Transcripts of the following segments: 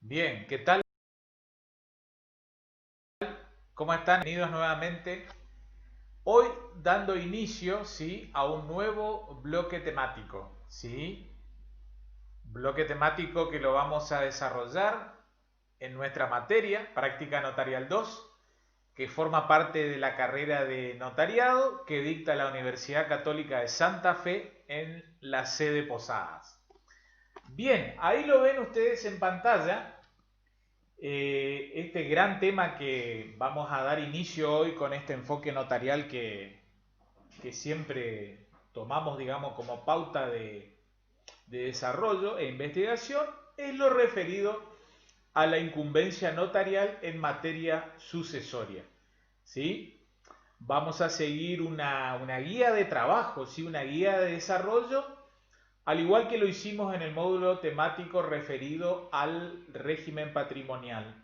Bien, ¿qué tal? ¿Cómo están? Bienvenidos nuevamente. Hoy dando inicio, ¿sí?, a un nuevo bloque temático, ¿sí? Bloque temático que lo vamos a desarrollar en nuestra materia, Práctica Notarial 2, que forma parte de la carrera de notariado que dicta la Universidad Católica de Santa Fe en la sede Posadas. Bien, ahí lo ven ustedes en pantalla. Este gran tema que vamos a dar inicio hoy con este enfoque notarial que siempre tomamos, digamos, como pauta de desarrollo e investigación, es lo referido a la incumbencia notarial en materia sucesoria. ¿Sí? Vamos a seguir una guía de trabajo, ¿sí?, una guía de desarrollo, al igual que lo hicimos en el módulo temático referido al régimen patrimonial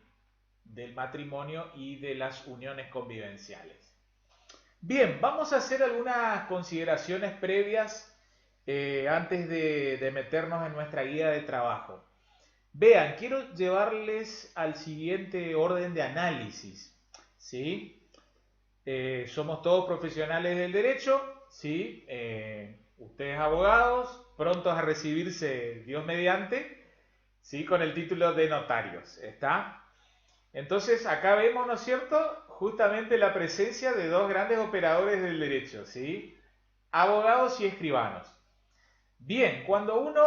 del matrimonio y de las uniones convivenciales. Bien, vamos a hacer algunas consideraciones previas antes de meternos en nuestra guía de trabajo. Vean, quiero llevarles al siguiente orden de análisis, ¿sí? Somos todos profesionales del derecho, ¿sí? Ustedes abogados, prontos a recibirse, Dios mediante, ¿sí?, con el título de notarios, ¿está? Entonces, acá vemos, ¿no es cierto?, justamente la presencia de dos grandes operadores del derecho, ¿sí? Abogados y escribanos. Bien, cuando uno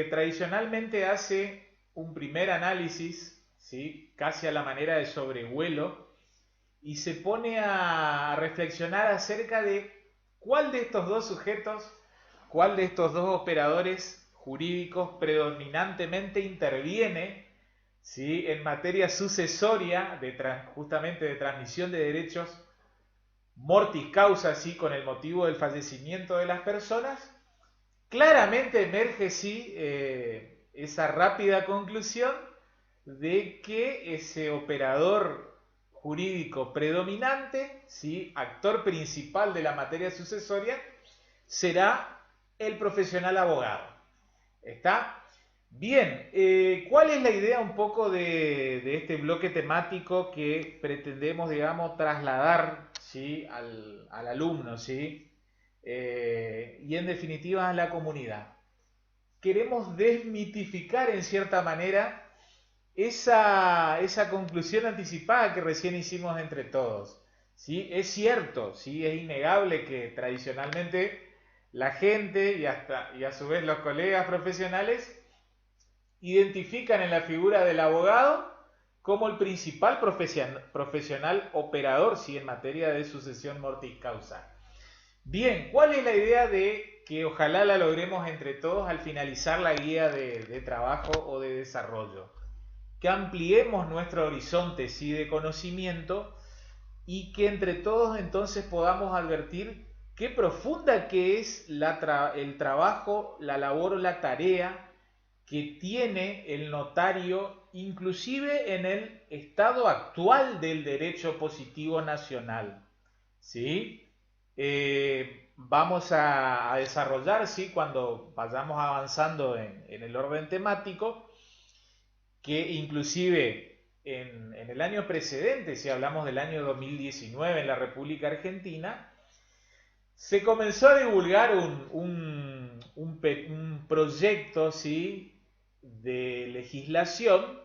tradicionalmente hace un primer análisis, ¿sí?, casi a la manera de sobrevuelo, y se pone a reflexionar acerca de cuál de estos dos sujetos, cuál de estos dos operadores jurídicos predominantemente interviene, ¿sí?, en materia sucesoria, justamente de transmisión de derechos, mortis causa, ¿sí?, con el motivo del fallecimiento de las personas, claramente emerge, sí, esa rápida conclusión de que ese operador jurídico predominante, ¿sí?, actor principal de la materia sucesoria, será el profesional abogado. ¿Está? Bien, ¿cuál es la idea un poco de este bloque temático que pretendemos, digamos, trasladar, ¿sí?, al alumno, ¿sí? Y en definitiva a la comunidad? Queremos desmitificar en cierta manera esa conclusión anticipada que recién hicimos entre todos. ¿Sí? Es cierto, ¿sí?, es innegable que tradicionalmente la gente y a su vez los colegas profesionales identifican en la figura del abogado como el principal profesional operador, ¿sí?, en materia de sucesión mortis causa. Bien, ¿cuál es la idea de que ojalá la logremos entre todos al finalizar la guía de trabajo o de desarrollo? Que ampliemos nuestro horizonte, ¿sí?, de conocimiento, y que entre todos entonces podamos advertir qué profunda que es el trabajo, la labor o la tarea que tiene el notario, inclusive en el estado actual del derecho positivo nacional. ¿Sí? Vamos a desarrollar, ¿sí?, cuando vayamos avanzando en el orden temático, que inclusive en el año precedente, si hablamos del año 2019 en la República Argentina, se comenzó a divulgar un proyecto, ¿sí?, de legislación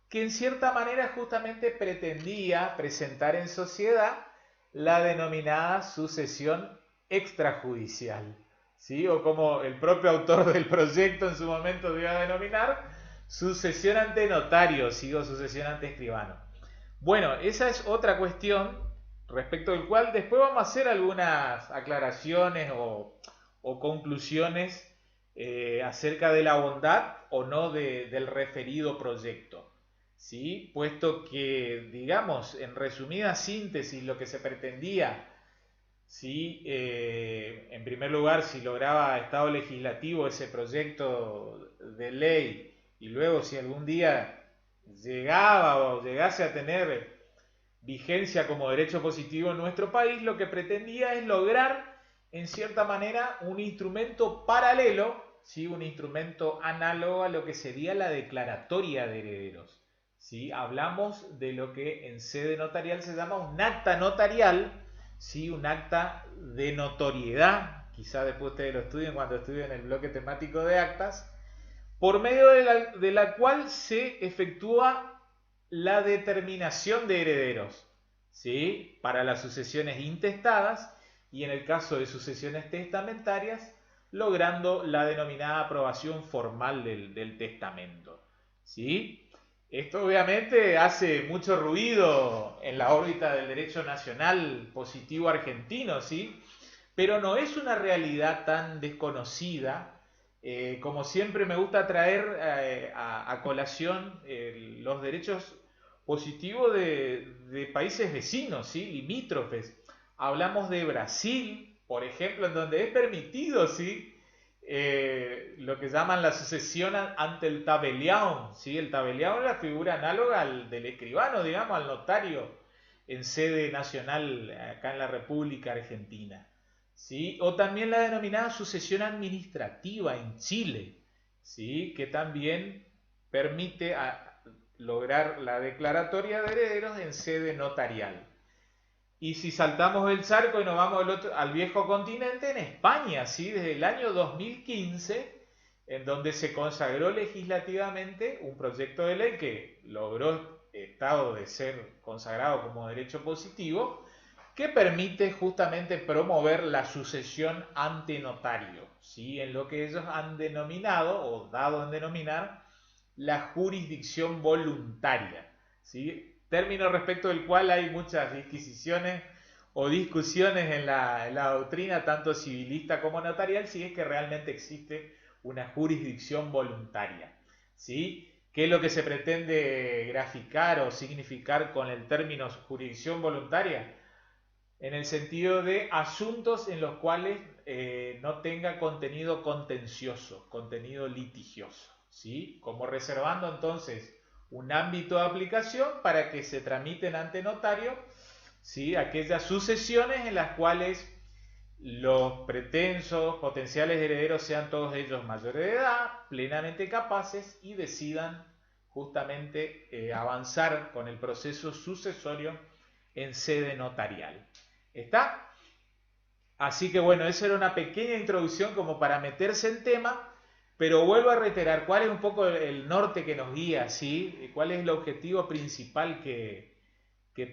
que en cierta manera justamente pretendía presentar en sociedad la denominada sucesión extrajudicial, ¿sí?, o como el propio autor del proyecto en su momento iba a denominar, sucesión ante notario, ¿sí?, o sucesión ante escribano. Bueno, esa es otra cuestión respecto del cual después vamos a hacer algunas aclaraciones o conclusiones acerca de la bondad o no del referido proyecto. ¿Sí? Puesto que, digamos, en resumida síntesis, lo que se pretendía, ¿sí?, en primer lugar, si lograba Estado legislativo ese proyecto de ley, y luego si algún día llegaba o llegase a tener vigencia como derecho positivo en nuestro país, lo que pretendía es lograr, en cierta manera, un instrumento paralelo, ¿sí? Un instrumento análogo a lo que sería la declaratoria de herederos. ¿Sí? Hablamos de lo que en sede notarial se llama un acta notarial, ¿sí? Un acta de notoriedad, quizá después ustedes lo estudien cuando estudien el bloque temático de actas, por medio de la cual se efectúa la determinación de herederos, ¿sí? Para las sucesiones intestadas y en el caso de sucesiones testamentarias, logrando la denominada aprobación formal del testamento, ¿sí? Esto obviamente hace mucho ruido en la órbita del derecho nacional positivo argentino, ¿sí? Pero no es una realidad tan desconocida. Como siempre me gusta traer a colación los derechos positivos de países vecinos, ¿sí? Limítrofes. Hablamos de Brasil, por ejemplo, en donde es permitido, ¿sí? Lo que llaman la sucesión ante el tabelião, ¿sí? El tabelião es la figura análoga del escribano, digamos, al notario en sede nacional acá en la República Argentina, ¿sí? O también la denominada sucesión administrativa en Chile, ¿sí? Que también permite lograr la declaratoria de herederos en sede notarial. Y si saltamos el charco y nos vamos al viejo continente, en España, ¿sí? Desde el año 2015, en donde se consagró legislativamente un proyecto de ley que logró estado de ser consagrado como derecho positivo, que permite justamente promover la sucesión ante notario, ¿sí? En lo que ellos han denominado o dado en denominar la jurisdicción voluntaria, ¿sí? Término respecto del cual hay muchas disquisiciones o discusiones en la doctrina, tanto civilista como notarial, si es que realmente existe una jurisdicción voluntaria, ¿sí? ¿Qué es lo que se pretende graficar o significar con el término jurisdicción voluntaria? En el sentido de asuntos en los cuales no tenga contenido contencioso, contenido litigioso, ¿sí? Como reservando entonces un ámbito de aplicación para que se tramiten ante notario, ¿sí? Aquellas sucesiones en las cuales los pretensos potenciales herederos sean todos ellos mayores de edad, plenamente capaces y decidan justamente avanzar con el proceso sucesorio en sede notarial. ¿Está? Así que bueno, esa era una pequeña introducción como para meterse en tema, pero vuelvo a reiterar cuál es un poco el norte que nos guía, ¿sí? ¿Cuál es el objetivo principal que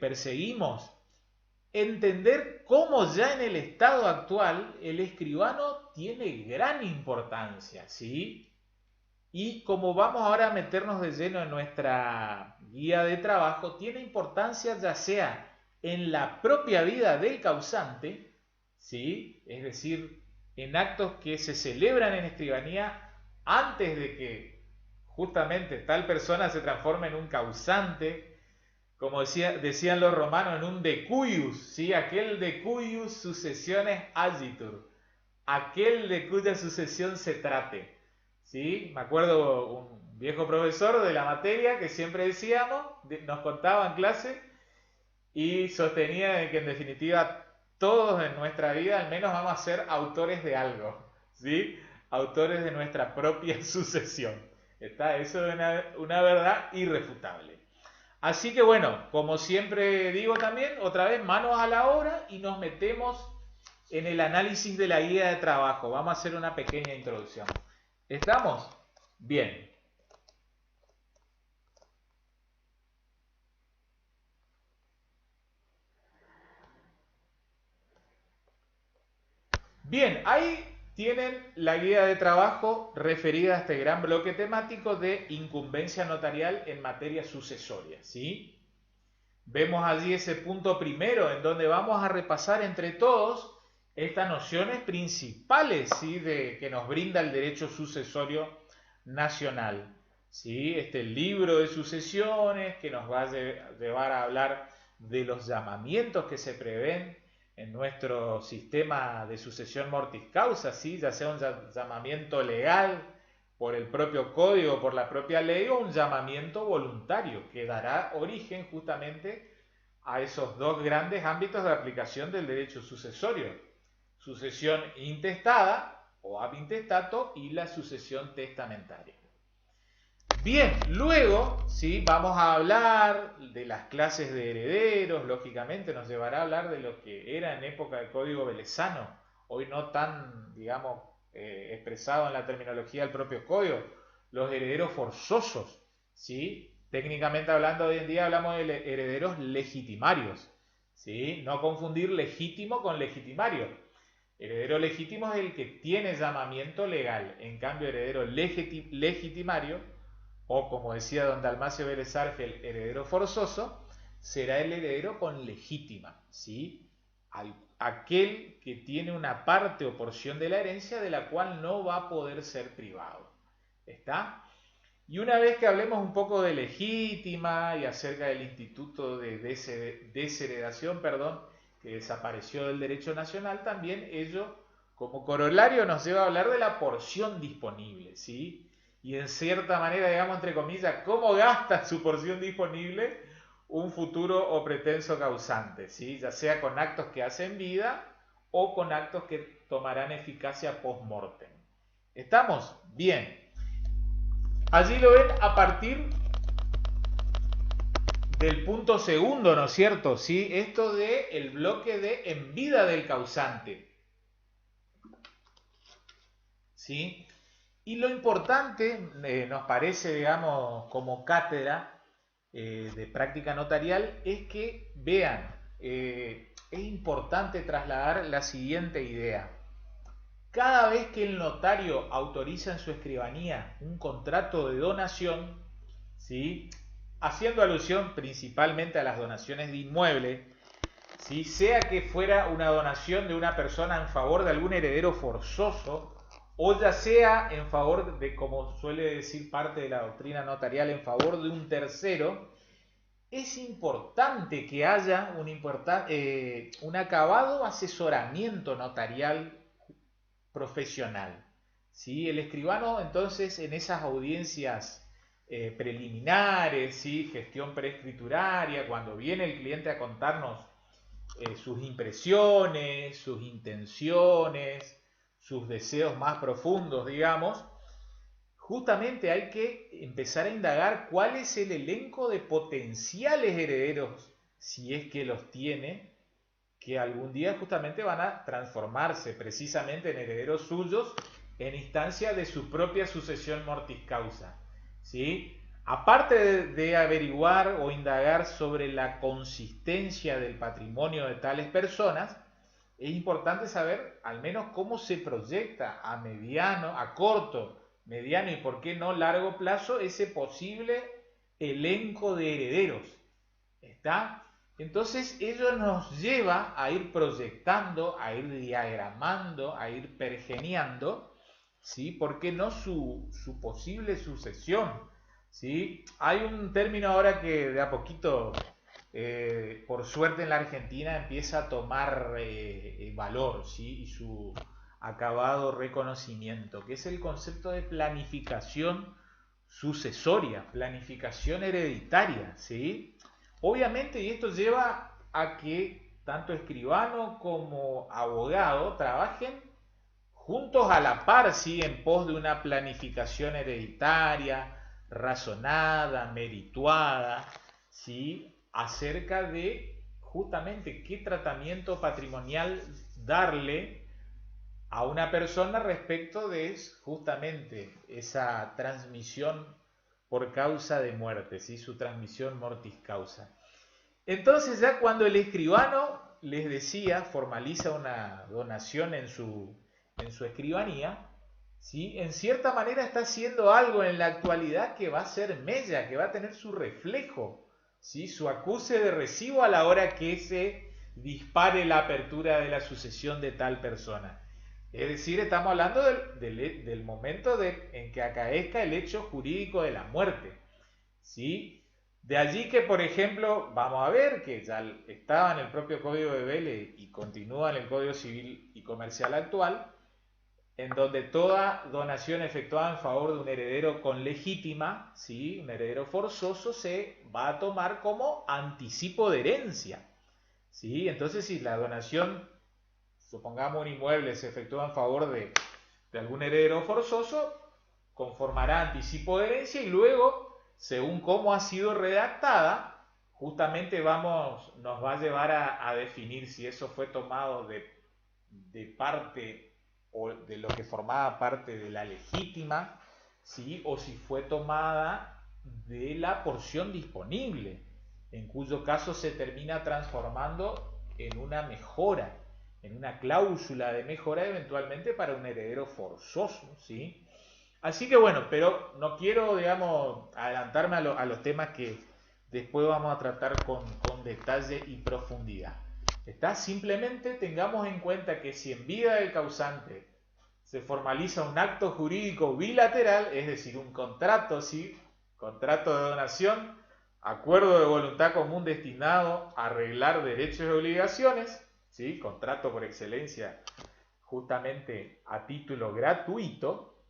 perseguimos? Entender cómo ya en el estado actual el escribano tiene gran importancia, ¿sí? Y como vamos ahora a meternos de lleno en nuestra guía de trabajo, tiene importancia ya sea en la propia vida del causante, ¿sí? Es decir, en actos que se celebran en escribanía antes de que justamente tal persona se transforme en un causante, como decían los romanos, en un decuius, ¿sí? Aquel decuius successiones agitur, aquel de cuya sucesión se trate, ¿sí? Me acuerdo un viejo profesor de la materia que siempre decíamos, nos contaba en clase y sostenía de que en definitiva todos en nuestra vida al menos vamos a ser autores de algo, ¿sí? Autores de nuestra propia sucesión. ¿Está? Eso es una verdad irrefutable. Así que bueno, como siempre digo también, otra vez manos a la obra y nos metemos en el análisis de la guía de trabajo. Vamos a hacer una pequeña introducción. ¿Estamos? Bien. Bien, ahí tienen la guía de trabajo referida a este gran bloque temático de incumbencia notarial en materia sucesoria, ¿sí? Vemos allí ese punto primero en donde vamos a repasar entre todos estas nociones principales, ¿sí? Que nos brinda el derecho sucesorio nacional, ¿sí? Este libro de sucesiones que nos va a llevar a hablar de los llamamientos que se prevén en nuestro sistema de sucesión mortis causa, ¿sí? Ya sea un llamamiento legal por el propio código, por la propia ley, o un llamamiento voluntario que dará origen justamente a esos dos grandes ámbitos de aplicación del derecho sucesorio. Sucesión intestada o ab intestato y la sucesión testamentaria. Bien, luego ¿sí? Vamos a hablar de las clases de herederos, lógicamente nos llevará a hablar de lo que era en época del Código Velezano, hoy no tan, digamos, expresado en la terminología del propio código, los herederos forzosos, ¿sí? Técnicamente hablando, hoy en día hablamos de herederos legitimarios, ¿sí? No confundir legítimo con legitimario. Heredero legítimo es el que tiene llamamiento legal, en cambio heredero legitimario, o como decía don Dalmacio Vélez Arfiel, heredero forzoso, será el heredero con legítima, ¿sí? Aquel que tiene una parte o porción de la herencia de la cual no va a poder ser privado. ¿Está? Y una vez que hablemos un poco de legítima y acerca del instituto de desheredación, que desapareció del derecho nacional, también ello como corolario nos lleva a hablar de la porción disponible, ¿sí? Y en cierta manera, digamos entre comillas, cómo gasta su porción disponible un futuro o pretenso causante, ¿sí? Ya sea con actos que hacen vida o con actos que tomarán eficacia post-mortem. ¿Estamos? Bien. Allí lo ven a partir del punto segundo, ¿no es cierto? ¿Sí? Esto de el bloque de en vida del causante. ¿Sí? Y lo importante, nos parece, digamos, como cátedra de práctica notarial, es que vean, es importante trasladar la siguiente idea. Cada vez que el notario autoriza en su escribanía un contrato de donación, ¿sí? Haciendo alusión principalmente a las donaciones de inmueble, ¿sí? Sea que fuera una donación de una persona en favor de algún heredero forzoso, o ya sea en favor de, como suele decir parte de la doctrina notarial, en favor de un tercero, es importante que haya un acabado asesoramiento notarial profesional. ¿Sí? El escribano entonces en esas audiencias preliminares, ¿sí? Gestión preescrituraria, cuando viene el cliente a contarnos sus impresiones, sus intenciones, sus deseos más profundos, digamos, justamente hay que empezar a indagar cuál es el elenco de potenciales herederos, si es que los tiene, que algún día justamente van a transformarse precisamente en herederos suyos en instancia de su propia sucesión mortis causa. ¿Sí? Aparte de averiguar o indagar sobre la consistencia del patrimonio de tales personas, es importante saber al menos cómo se proyecta a mediano, a corto, mediano y por qué no largo plazo ese posible elenco de herederos. ¿Está? Entonces ello nos lleva a ir proyectando, a ir diagramando, a ir pergeniando, ¿sí? ¿Por qué no su posible sucesión? ¿Sí? Hay un término ahora que de a poquito, por suerte en la Argentina, empieza a tomar valor, ¿sí? Y su acabado reconocimiento, que es el concepto de planificación sucesoria, planificación hereditaria, ¿sí? Obviamente, y esto lleva a que tanto escribano como abogado trabajen juntos a la par, ¿sí? En pos de una planificación hereditaria, razonada, merituada, ¿sí? Acerca de justamente qué tratamiento patrimonial darle a una persona respecto de justamente esa transmisión por causa de muerte, ¿sí? Su transmisión mortis causa. Entonces ya cuando el escribano, les decía, formaliza una donación en su escribanía, ¿sí? En cierta manera está haciendo algo en la actualidad que va a ser mella, que va a tener su reflejo, ¿sí? Su acuse de recibo a la hora que se dispare la apertura de la sucesión de tal persona. Es decir, estamos hablando del momento en que acaezca el hecho jurídico de la muerte, ¿sí? De allí que, por ejemplo, vamos a ver que ya estaba en el propio Código de Vélez y continúa en el Código Civil y Comercial actual, en donde toda donación efectuada en favor de un heredero con legítima, ¿sí? Un heredero forzoso, se va a tomar como anticipo de herencia, ¿sí? Entonces, si la donación, supongamos un inmueble, se efectúa en favor de de algún heredero forzoso, conformará anticipo de herencia y luego, según cómo ha sido redactada, justamente nos va a llevar a definir si eso fue tomado de parte o de lo que formaba parte de la legítima, ¿sí? O si fue tomada de la porción disponible, en cuyo caso se termina transformando en una mejora, en una cláusula de mejora eventualmente para un heredero forzoso, ¿sí? Así que bueno, pero no quiero, digamos, adelantarme a los temas que después vamos a tratar con detalle y profundidad. ¿Está? Simplemente tengamos en cuenta que si en vida del causante se formaliza un acto jurídico bilateral, es decir, un contrato, ¿sí? Contrato de donación, acuerdo de voluntad común destinado a arreglar derechos y obligaciones, ¿sí? Contrato por excelencia justamente a título gratuito,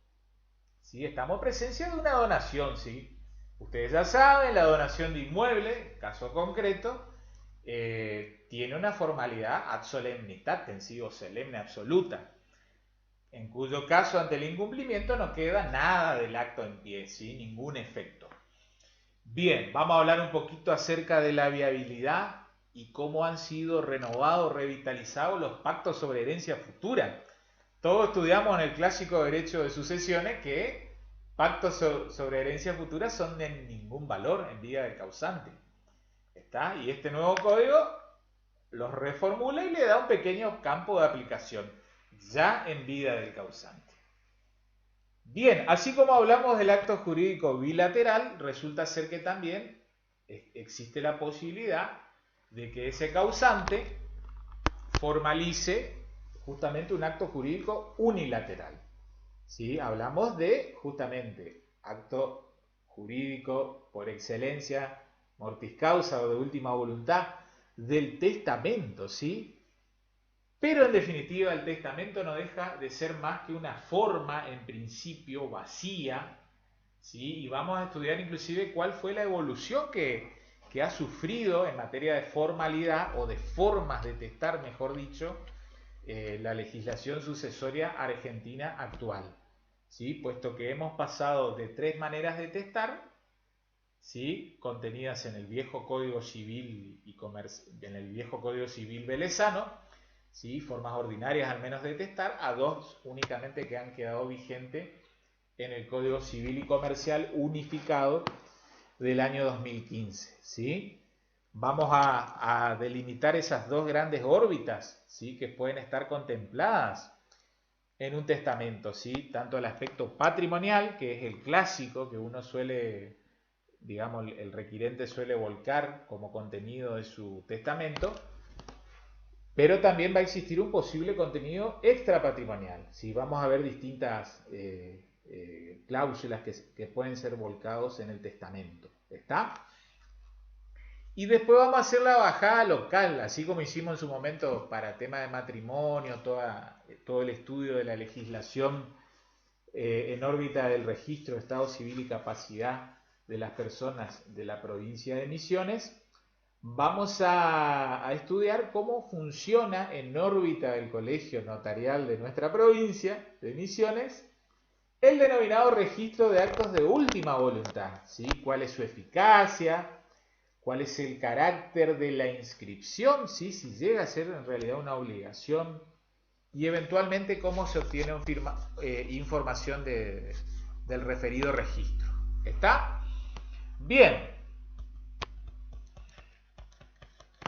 ¿sí? Estamos en presencia de una donación, ¿sí? Ustedes ya saben, la donación de inmueble, caso concreto, tiene una formalidad ad solemnitatem, ¿sí? O solemne absoluta, en cuyo caso ante el incumplimiento no queda nada del acto en pie, ¿sí? Ningún efecto. Bien, vamos a hablar un poquito acerca de la viabilidad y cómo han sido renovados, revitalizados los pactos sobre herencia futura. Todos estudiamos en el clásico derecho de sucesiones que pactos sobre herencia futura son de ningún valor en vida del causante. ¿Está? Y este nuevo código los reformula y le da un pequeño campo de aplicación ya en vida del causante. Bien, así como hablamos del acto jurídico bilateral, resulta ser que también existe la posibilidad de que ese causante formalice justamente un acto jurídico unilateral. ¿Sí? Hablamos de justamente acto jurídico por excelencia, mortis causa o de última voluntad del testamento, ¿sí? Pero en definitiva el testamento no deja de ser más que una forma en principio vacía, ¿sí? Y vamos a estudiar inclusive cuál fue la evolución que ha sufrido en materia de formalidad o de formas de testar, mejor dicho, la legislación sucesoria argentina actual, ¿sí? Puesto que hemos pasado de 3 maneras de testar, ¿sí? Contenidas en el viejo Código Civil en el viejo Código Civil velezano, ¿sí? Formas ordinarias al menos de testar, a 2 únicamente que han quedado vigentes en el Código Civil y Comercial unificado del año 2015, ¿sí? Vamos a delimitar esas 2 grandes órbitas, ¿sí? Que pueden estar contempladas en un testamento, ¿sí? Tanto el aspecto patrimonial, que es el clásico que uno suele, digamos, el requirente suele volcar como contenido de su testamento, pero también va a existir un posible contenido extrapatrimonial, ¿sí? Vamos a ver distintas cláusulas que pueden ser volcados en el testamento, ¿está? Y después vamos a hacer la bajada local, así como hicimos en su momento para tema de matrimonio, todo el estudio de la legislación en órbita del registro de estado civil y capacidad de las personas de la provincia de Misiones. Vamos a estudiar cómo funciona en órbita del colegio notarial de nuestra provincia de Misiones el denominado registro de actos de última voluntad, ¿sí? ¿Cuál es su eficacia? ¿Cuál es el carácter de la inscripción? ¿Sí? Si llega a ser en realidad una obligación. Y eventualmente cómo se obtiene información del referido registro. ¿Está? Bien.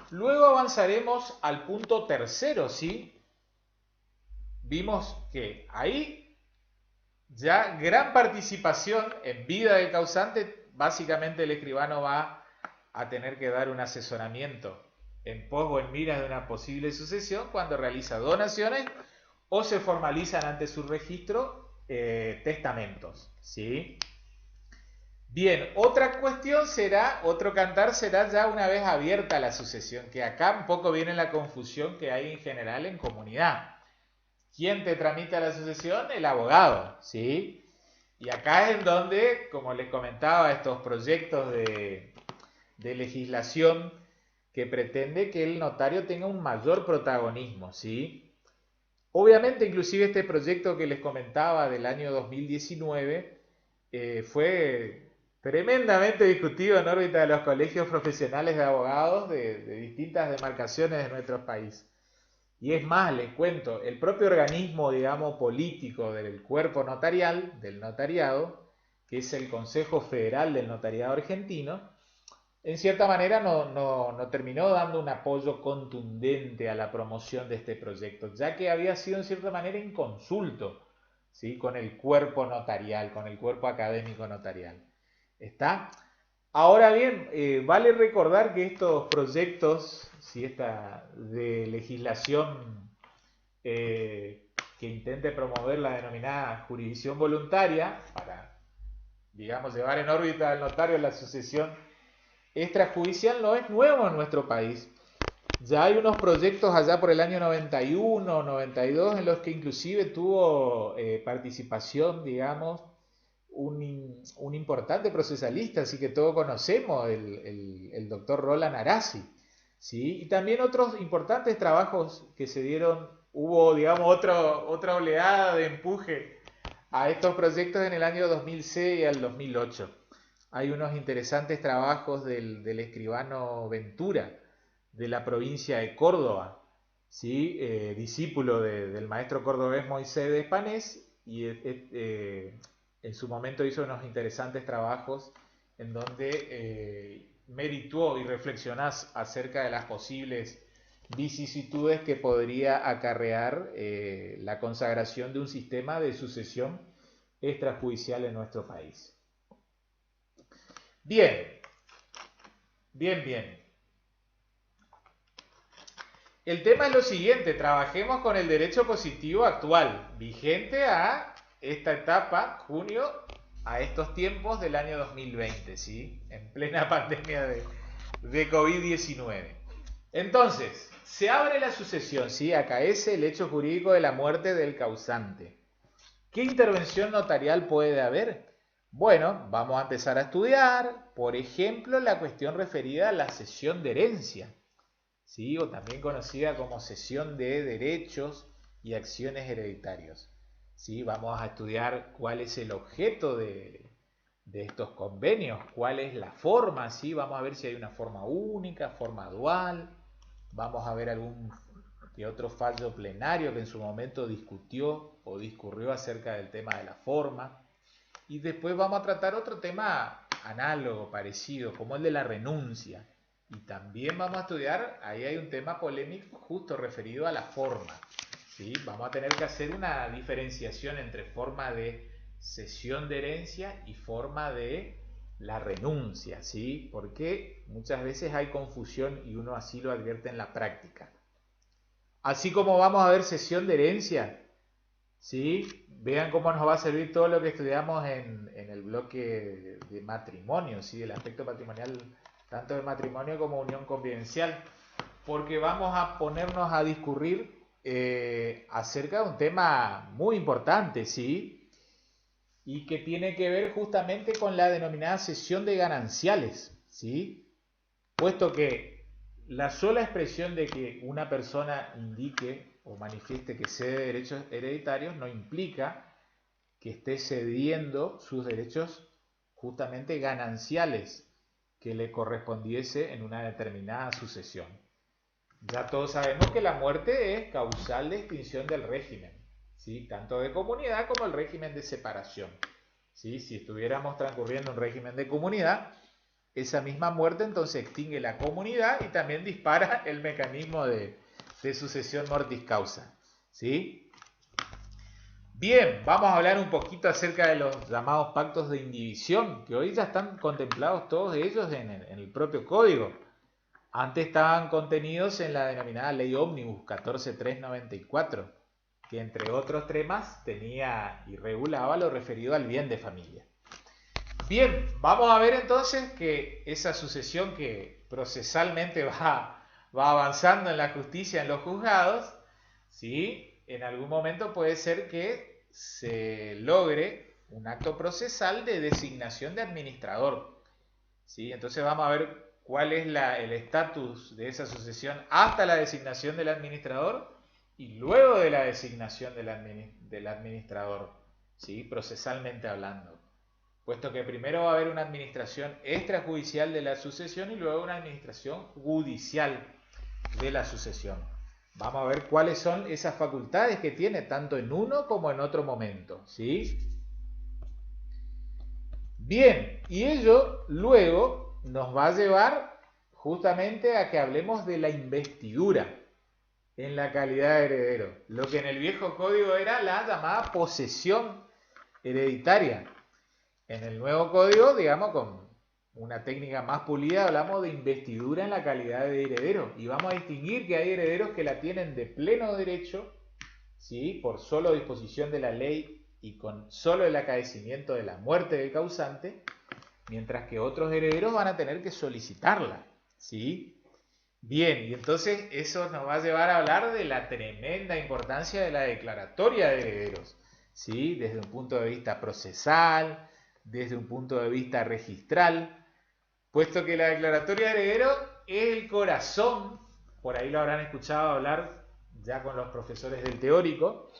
Luego avanzaremos al punto tercero, ¿sí? Vimos que ahí ya gran participación en vida del causante. Básicamente el escribano va a tener que dar un asesoramiento en pos o en miras de una posible sucesión cuando realiza donaciones o se formalizan ante su registro testamentos, ¿sí? Bien, otra cuestión será, otro cantar será ya una vez abierta la sucesión, que acá un poco viene la confusión que hay en general en comunidad. ¿Quién te tramita la sucesión? El abogado, ¿sí? Y acá es donde, como les comentaba, estos proyectos de legislación que pretende que el notario tenga un mayor protagonismo, ¿sí? Obviamente, inclusive este proyecto que les comentaba del año 2019 fue tremendamente discutido en órbita de los colegios profesionales de abogados de distintas demarcaciones de nuestro país. Y es más, les cuento, el propio organismo, digamos, político del cuerpo notarial, del notariado, que es el Consejo Federal del Notariado Argentino, en cierta manera no terminó dando un apoyo contundente a la promoción de este proyecto, ya que había sido en cierta manera inconsulto, ¿sí? Con el cuerpo notarial, con el cuerpo académico notarial. ¿Está? Ahora bien, vale recordar que estos proyectos, ¿sí? Esta de legislación que intente promover la denominada jurisdicción voluntaria, para, digamos, llevar en órbita al notario la sucesión extrajudicial, no es nuevo en nuestro país. Ya hay unos proyectos allá por el año 91, 92, en los que inclusive tuvo participación, digamos, un importante procesalista, así que todos conocemos, el doctor Roland Arazi, ¿sí? Y también otros importantes trabajos que se dieron, hubo, digamos, otra oleada de empuje a estos proyectos en el año 2006 y al 2008. Hay unos interesantes trabajos del escribano Ventura, de la provincia de Córdoba, ¿sí? Discípulo del maestro cordobés Moisés de Espanés, y en su momento hizo unos interesantes trabajos en donde merituó y reflexionó acerca de las posibles vicisitudes que podría acarrear la consagración de un sistema de sucesión extrajudicial en nuestro país. Bien, bien. El tema es lo siguiente: trabajemos con el derecho positivo actual, vigente a esta etapa, junio, a estos tiempos del año 2020, ¿sí? En plena pandemia de COVID-19. Entonces, se abre la sucesión, ¿sí? Acaece el hecho jurídico de la muerte del causante. ¿Qué intervención notarial puede haber? Bueno, vamos a empezar a estudiar, por ejemplo, la cuestión referida a la cesión de herencia, ¿sí? O también conocida como cesión de derechos y acciones hereditarios, ¿sí? Vamos a estudiar cuál es el objeto de estos convenios, cuál es la forma, ¿sí? Vamos a ver si hay una forma única, forma dual, vamos a ver algún que otro fallo plenario que en su momento discutió o discurrió acerca del tema de la forma. Y después vamos a tratar otro tema análogo, parecido, como el de la renuncia. Y también vamos a estudiar, ahí hay un tema polémico justo referido a la forma, ¿sí? Vamos a tener que hacer una diferenciación entre forma de cesión de herencia y forma de la renuncia, ¿sí? Porque muchas veces hay confusión y uno así lo advierte en la práctica. Así como vamos a ver cesión de herencia, ¿sí? Vean cómo nos va a servir todo lo que estudiamos en el bloque de matrimonio, ¿sí? El aspecto patrimonial tanto de matrimonio como unión convivencial, porque vamos a ponernos a discurrir acerca de un tema muy importante, ¿sí? Y que tiene que ver justamente con la denominada cesión de gananciales, ¿sí? Puesto que la sola expresión de que una persona indique o manifieste que cede derechos hereditarios no implica que esté cediendo sus derechos justamente gananciales que le correspondiese en una determinada sucesión. Ya todos sabemos que la muerte es causal de extinción del régimen, ¿sí? Tanto de comunidad como el régimen de separación, ¿sí? Si estuviéramos transcurriendo un régimen de comunidad, esa misma muerte entonces extingue la comunidad y también dispara el mecanismo de sucesión mortis causa, ¿sí? Bien, vamos a hablar un poquito acerca de los llamados pactos de indivisión, que hoy ya están contemplados todos ellos en el propio código. Antes estaban contenidos en la denominada Ley Ómnibus 14394, que entre otros temas tenía y regulaba lo referido al bien de familia. Bien, vamos a ver entonces que esa sucesión que procesalmente va avanzando en la justicia, en los juzgados, ¿sí? En algún momento puede ser que se logre un acto procesal de designación de administrador, ¿sí? Entonces vamos a ver cuál es el estatus de esa sucesión hasta la designación del administrador y luego de la designación del administrador, ¿sí? Procesalmente hablando. Puesto que primero va a haber una administración extrajudicial de la sucesión y luego una administración judicial de la sucesión. Vamos a ver cuáles son esas facultades que tiene tanto en uno como en otro momento, ¿sí? Bien, y ello luego nos va a llevar justamente a que hablemos de la investidura en la calidad de heredero, lo que en el viejo código era la llamada posesión hereditaria. En el nuevo código, digamos, con una técnica más pulida, hablamos de investidura en la calidad de heredero, y vamos a distinguir que hay herederos que la tienen de pleno derecho, ¿sí? Por solo disposición de la ley y con solo el acaecimiento de la muerte del causante, mientras que otros herederos van a tener que solicitarla, ¿sí? Bien, y entonces eso nos va a llevar a hablar de la tremenda importancia de la declaratoria de herederos, ¿sí? Desde un punto de vista procesal, desde un punto de vista registral, puesto que la declaratoria de heredero es el corazón, por ahí lo habrán escuchado hablar ya con los profesores del teórico,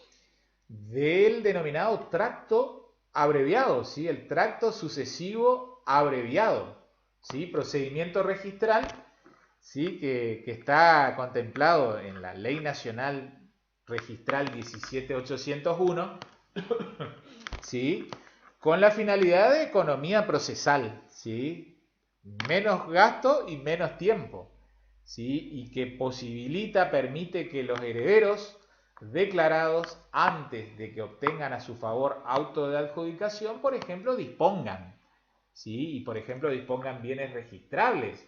del denominado tracto abreviado, ¿sí? El tracto sucesivo abreviado, ¿sí? Procedimiento registral, ¿sí? Que está contemplado en la Ley Nacional Registral 17801, ¿sí? Con la finalidad de economía procesal, ¿sí? Menos gasto y menos tiempo, ¿sí? Y que posibilita, permite que los herederos declarados antes de que obtengan a su favor auto de adjudicación, por ejemplo, dispongan, ¿sí? Y por ejemplo dispongan bienes registrables.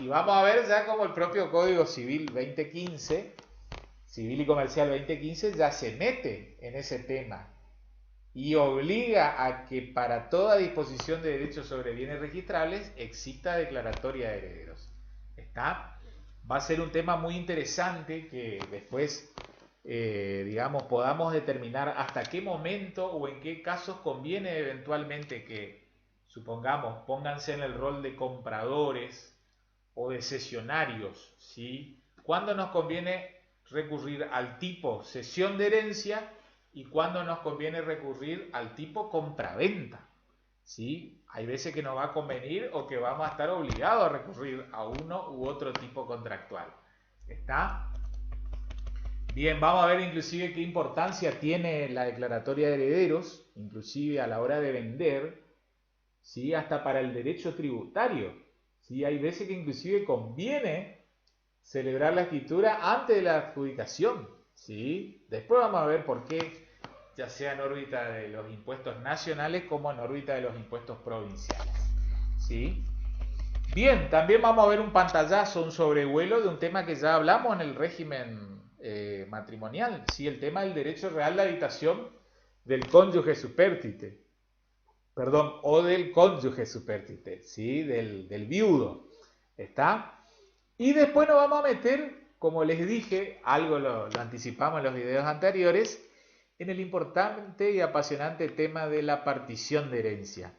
Y vamos a ver ya como el propio Código Civil 2015, Civil y Comercial 2015, ya se mete en ese tema y obliga a que para toda disposición de derechos sobre bienes registrables exista declaratoria de herederos. ¿Está? Va a ser un tema muy interesante que después, digamos, podamos determinar hasta qué momento o en qué casos conviene eventualmente que, supongamos, pónganse en el rol de compradores o de cesionarios, ¿sí? ¿Cuándo nos conviene recurrir al tipo cesión de herencia y cuándo nos conviene recurrir al tipo compraventa? ¿Sí? Hay veces que nos va a convenir o que vamos a estar obligados a recurrir a uno u otro tipo contractual. ¿Está? Bien, vamos a ver inclusive qué importancia tiene la declaratoria de herederos, inclusive a la hora de vender, ¿sí? Hasta para el derecho tributario. ¿Sí? Hay veces que inclusive conviene celebrar la escritura antes de la adjudicación, ¿sí? Después vamos a ver por qué, ya sea en órbita de los impuestos nacionales como en órbita de los impuestos provinciales, ¿sí? Bien, también vamos a ver un pantallazo, un sobrevuelo de un tema que ya hablamos en el régimen matrimonial, ¿sí? El tema del derecho real de habitación del cónyuge supérstite. Perdón, o del cónyuge supérstite, ¿sí? Del viudo, ¿está? Y después nos vamos a meter, como les dije, algo lo anticipamos en los videos anteriores, en el importante y apasionante tema de la partición de herencia,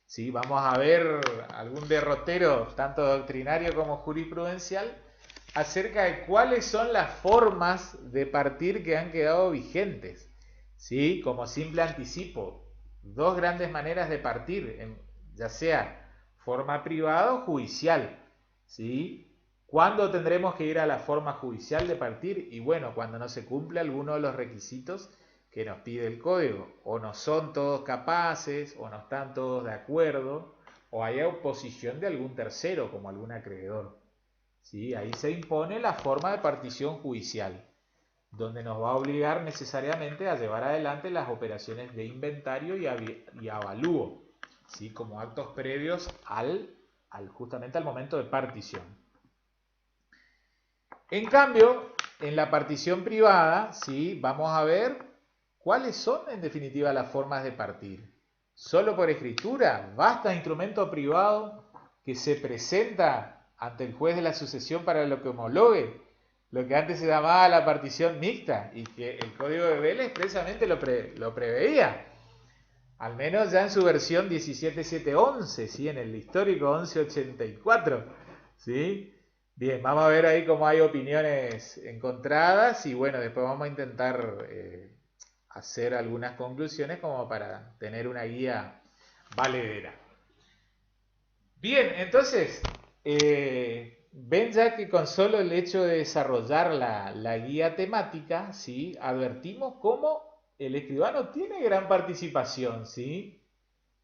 ¿sí? Vamos a ver algún derrotero, tanto doctrinario como jurisprudencial, acerca de cuáles son las formas de partir que han quedado vigentes, ¿sí? Como simple anticipo, dos grandes maneras de partir, ya sea forma privada o judicial, ¿sí? ¿Cuándo tendremos que ir a la forma judicial de partir? Y bueno, cuando no se cumple alguno de los requisitos que nos pide el código, o no son todos capaces, o no están todos de acuerdo, o hay oposición de algún tercero, como algún acreedor, ¿sí? Ahí se impone la forma de partición judicial, donde nos va a obligar necesariamente a llevar adelante las operaciones de inventario y avalúo, ¿sí? Como actos previos justamente al momento de partición. En cambio, en la partición privada, ¿sí? Vamos a ver cuáles son en definitiva las formas de partir. Solo por escritura, basta instrumento privado que se presenta ante el juez de la sucesión para lo que homologue, lo que antes se llamaba la partición mixta y que el Código de Vélez expresamente lo preveía, al menos ya en su versión 17711, ¿sí? En el histórico 1184, ¿sí? Bien, vamos a ver ahí cómo hay opiniones encontradas y bueno, después vamos a intentar hacer algunas conclusiones como para tener una guía valedera. Bien, entonces, ven ya que con solo el hecho de desarrollar la guía temática, ¿sí? Advertimos cómo el escribano tiene gran participación, ¿sí?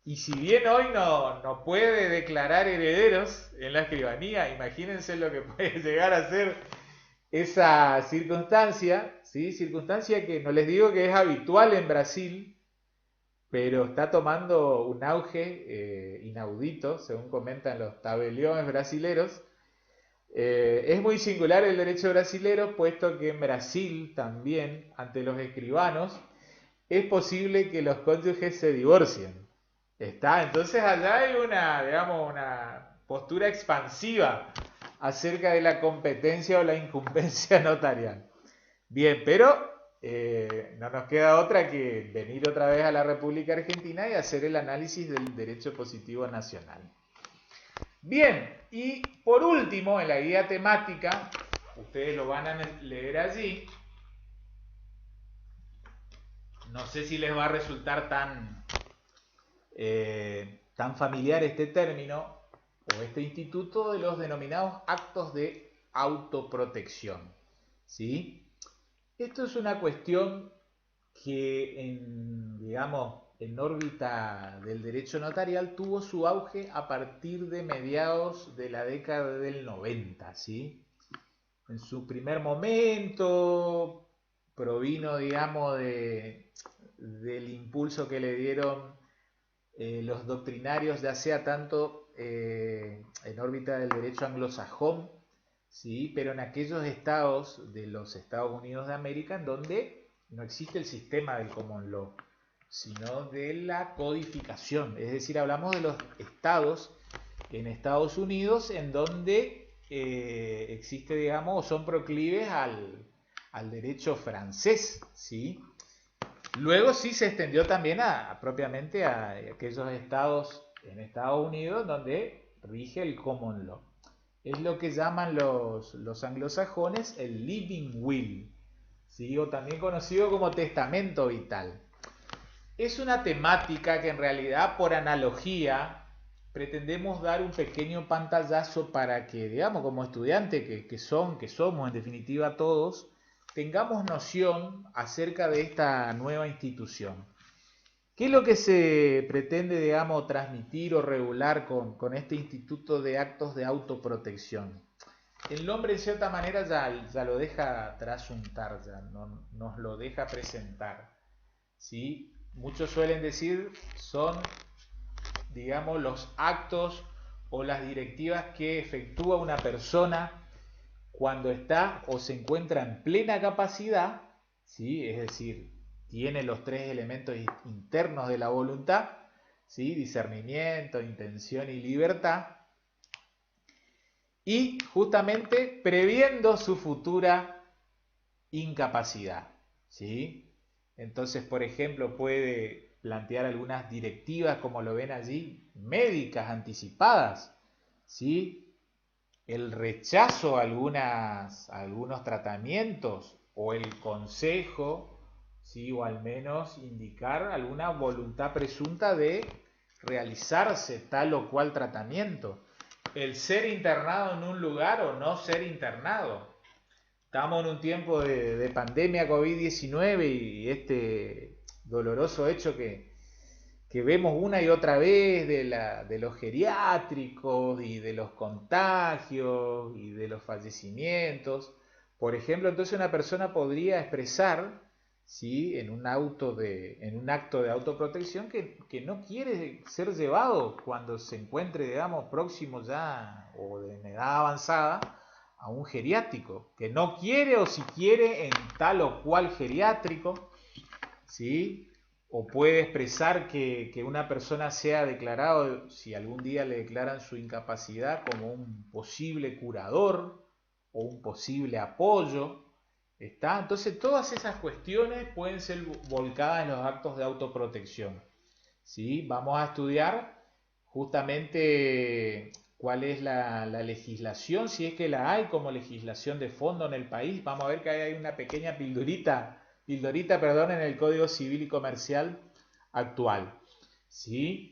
Y si bien hoy no puede declarar herederos en la escribanía, imagínense lo que puede llegar a ser esa circunstancia, ¿sí? Circunstancia que no les digo que es habitual en Brasil, pero está tomando un auge inaudito, según comentan los tabeliones brasileros. Es muy singular el derecho brasilero, puesto que en Brasil también, ante los escribanos, es posible que los cónyuges se divorcien. Está, entonces allá hay una, digamos, una postura expansiva acerca de la competencia o la incumbencia notarial. Bien, pero no nos queda otra que venir otra vez a la República Argentina y hacer el análisis del derecho positivo nacional. Bien, y por último, en la guía temática, ustedes lo van a leer allí. No sé si les va a resultar tan familiar este término o este instituto de los denominados actos de autoprotección. ¿Sí? Esto es una cuestión que digamos, en órbita del derecho notarial tuvo su auge a partir de mediados de la década del 90, ¿sí? En su primer momento provino, digamos, del impulso que le dieron los doctrinarios, ya sea tanto en órbita del derecho anglosajón, ¿sí? Pero en aquellos estados de los Estados Unidos de América en donde no existe el sistema del common law, sino de la codificación. Es decir, hablamos de los estados en Estados Unidos en donde existe, digamos, o son proclives al derecho francés, ¿sí? Luego sí se extendió también propiamente a aquellos estados en Estados Unidos donde rige el common law. Es lo que llaman los anglosajones el living will, ¿sí? O también conocido como testamento vital. Es una temática que en realidad por analogía pretendemos dar un pequeño pantallazo para que, digamos, como estudiantes que somos en definitiva todos, tengamos noción acerca de esta nueva institución. ¿Qué es lo que se pretende, digamos, transmitir o regular con este instituto de actos de autoprotección? El nombre, en cierta manera, ya lo deja trasuntar, ya nos lo deja presentar, ¿sí? Muchos suelen decir son, digamos, los actos o las directivas que efectúa una persona cuando está o se encuentra en plena capacidad, ¿sí? Es decir, tiene los tres elementos internos de la voluntad, ¿sí? Discernimiento, intención y libertad, y justamente previendo su futura incapacidad, ¿sí? Entonces, por ejemplo, puede plantear algunas directivas, como lo ven allí, médicas anticipadas, ¿sí? El rechazo a algunos tratamientos o el consejo, ¿sí? O al menos indicar alguna voluntad presunta de realizarse tal o cual tratamiento. El ser internado en un lugar o no ser internado. Estamos en un tiempo de pandemia COVID-19 y este doloroso hecho que vemos una y otra vez de los geriátricos y de los contagios y de los fallecimientos. Por ejemplo, entonces una persona podría expresar, ¿sí? en un acto de autoprotección que no quiere ser llevado cuando se encuentre, digamos, próximo ya o de edad avanzada a un geriátrico, que no quiere o si quiere en tal o cual geriátrico, ¿sí? O puede expresar que una persona sea declarado, si algún día le declaran su incapacidad, como un posible curador o un posible apoyo. ¿Está? Entonces todas esas cuestiones pueden ser volcadas en los actos de autoprotección, ¿sí? Vamos a estudiar justamente cuál es la legislación, si es que la hay como legislación de fondo en el país. Vamos a ver que hay una pequeña pildorita, perdón, en el Código Civil y Comercial actual, ¿sí?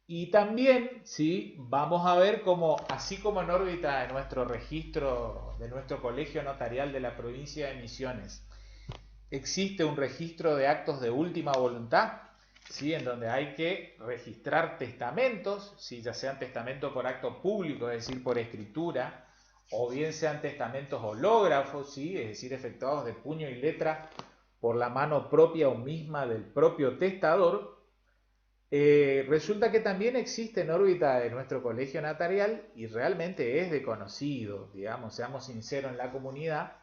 Y también, ¿sí? Vamos a ver cómo, así como en órbita de nuestro registro, de nuestro colegio notarial de la provincia de Misiones, existe un registro de actos de última voluntad, ¿sí? En donde hay que registrar testamentos, ¿sí? Ya sean testamentos por acto público, es decir, por escritura, o bien sean testamentos hológrafos, ¿sí? Es decir, efectuados de puño y letra por la mano propia o misma del propio testador. Resulta que también existe en órbita de nuestro colegio notarial y realmente es desconocido, digamos, seamos sinceros en la comunidad.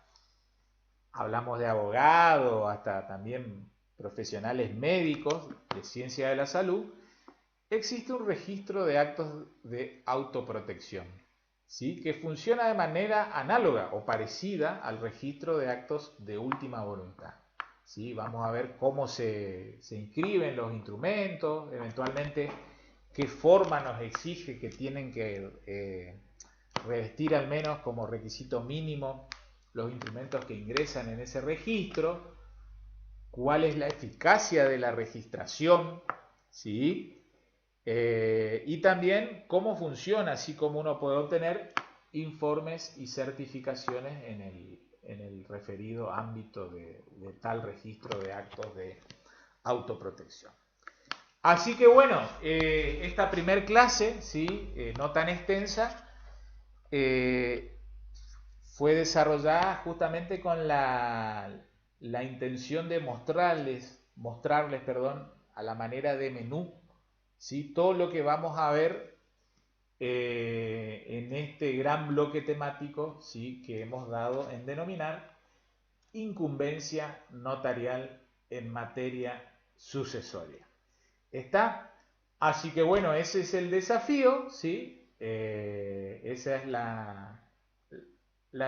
Hablamos de abogados, hasta también profesionales médicos de ciencia de la salud. Existe un registro de actos de autoprotección, ¿sí? Que funciona de manera análoga o parecida al registro de actos de última voluntad. ¿Sí? Vamos a ver cómo se inscriben los instrumentos, eventualmente qué forma nos exige que tienen que revestir al menos como requisito mínimo los instrumentos que ingresan en ese registro, cuál es la eficacia de la registración, ¿sí? Y también cómo funciona, así como uno puede obtener informes y certificaciones en el referido ámbito de tal registro de actos de autoprotección. Así que bueno, esta primer clase, ¿sí? No tan extensa, fue desarrollada justamente con la intención de mostrarles, perdón, a la manera de menú, ¿sí? Todo lo que vamos a ver en este gran bloque temático, ¿sí? Que hemos dado en denominar incumbencia notarial en materia sucesoria. ¿Está? Así que bueno, ese es el desafío, ¿sí? Esa es la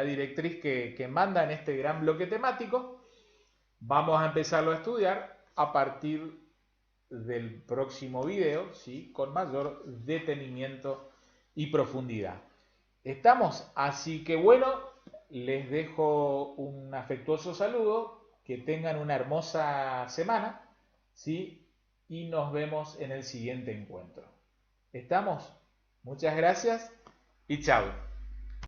directriz que manda en este gran bloque temático. Vamos a empezarlo a estudiar a partir del próximo video, ¿sí? Con mayor detenimiento y profundidad. ¿Estamos? Así que bueno, les dejo un afectuoso saludo, que tengan una hermosa semana, ¿sí? Y nos vemos en el siguiente encuentro. ¿Estamos? Muchas gracias y chao.